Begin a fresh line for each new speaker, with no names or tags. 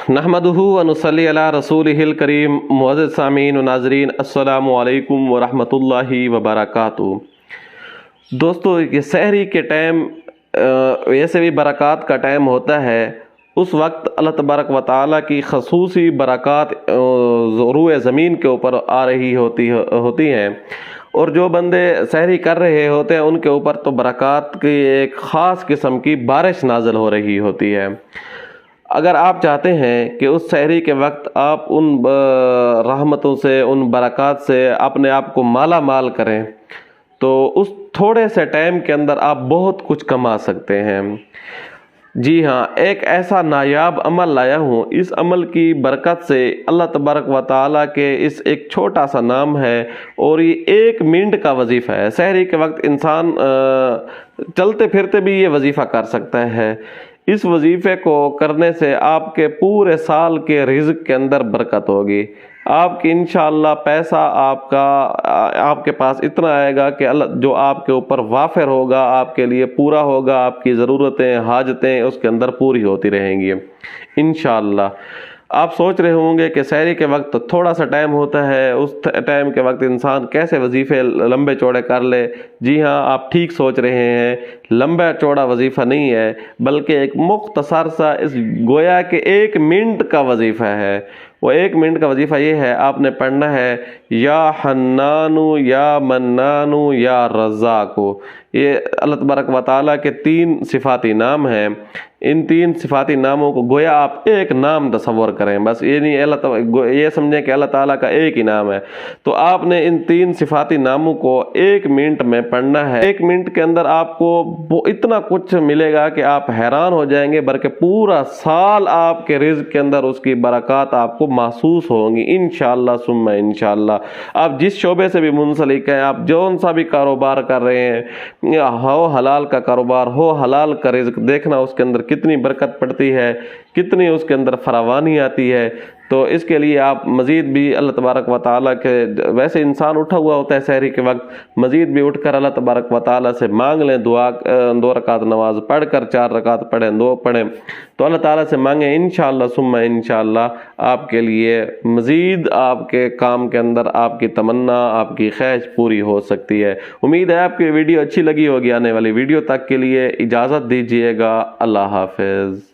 नहमदुहु व नुसल्ली अला रसूलिहिल करीम। मुअज़्ज़िज़ सामीन व नाज़रीन, अस्सलामु अलैकुम व रहमतुल्लाहि व बरकातुहू। दोस्तों, ये सहरी के टाइम वैसे भी बरक़ात का टाइम होता है। उस वक्त अल्लाह तबारक व तआला की खसूसी बरक़ात रूए ज़मीन के ऊपर आ रही होती हैं, और जो बंदे सहरी कर रहे होते हैं उनके ऊपर तो बरक़ात की एक ख़ास किस्म की बारिश नाज़िल हो रही होती है। अगर आप चाहते हैं कि उस सहरी के वक्त आप उन रहमतों से, उन बरक़ात से अपने आप को माला माल करें, तो उस थोड़े से टाइम के अंदर आप बहुत कुछ कमा सकते हैं। जी हाँ, एक ऐसा नायाब अमल लाया हूँ। इस अमल की बरकत से अल्लाह तबारक व तआला के इस एक छोटा सा नाम है, और ये 1 मिनट का वजीफ़ा है। सहरी के वक्त इंसान चलते फिरते भी ये वजीफ़ा कर सकता है। इस वजीफ़े को करने से आपके पूरे साल के रिज़्क़ के अंदर बरकत होगी। आपकी इंशाअल्लाह पैसा आपके पास इतना आएगा कि अल्लाह जो आपके ऊपर वाफ़िर होगा, आपके लिए पूरा होगा। आपकी ज़रूरतें, हाजतें उसके अंदर पूरी होती रहेंगी इंशाअल्लाह। आप सोच रहे होंगे कि सहरी के वक्त थोड़ा सा टाइम होता है, उस टाइम के वक्त इंसान कैसे वजीफ़े लंबे चौड़े कर ले। जी हाँ, आप ठीक सोच रहे हैं। लंबा चौड़ा वजीफ़ा नहीं है, बल्कि एक मुख्तसर सा, इस गोया के 1 मिनट का वजीफ़ा है। वो 1 मिनट का वजीफ़ा ये है, आपने पढ़ना है या हन्नानु या मन्नानु या रज़्ज़ाक़ु। ये अल्लाह तबारक व तआला के 3 सिफ़ाती नाम हैं। इन 3 सिफ़ाती नामों को गोया आप एक नाम तसव्वुर करें, बस ये नहीं ये समझें कि अल्लाह ताला का एक ही नाम है। तो आपने इन 3 सिफ़ाती नामों को 1 मिनट में पढ़ना है। 1 मिनट के अंदर आपको इतना कुछ मिलेगा कि आप हैरान हो जाएंगे, बल्कि पूरा साल आपके रिज़्क़ के अंदर उसकी बरक़ात आपको महसूस होंगी इंशाअल्लाह सुम्मा इंशाअल्लाह। आप जिस शोबे से भी मुंसलिक हैं, आप जौन सा भी कारोबार कर रहे हैं, हो हलाल का कारोबार, हो हलाल का रिज़्क़, देखना उसके अंदर कितनी बरकत पड़ती है, कितनी उसके अंदर फरावानी आती है। तो इसके लिए आप मज़ीद भी अल्लाह तबारक व तआला के, वैसे इंसान उठा हुआ होता है सहरी के वक्त, मज़ीद भी उठकर अल्लाह तबारक व तआला से मांग लें दुआ। 2 रकात नमाज पढ़कर 4 रकात पढ़ें, 2 पढ़ें, तो अल्लाह ताला से मांगें इंशाअल्लाह सुम्मा इंशाअल्लाह आपके लिए मज़ीद आपके काम के अंदर आपकी तमन्ना, आपकी ख्वाहिश पूरी हो सकती है। उम्मीद है आपकी वीडियो अच्छी लगी होगी। आने वाली वीडियो तक के लिए इजाज़त दीजिएगा। अल्लाह हाफ़िज़।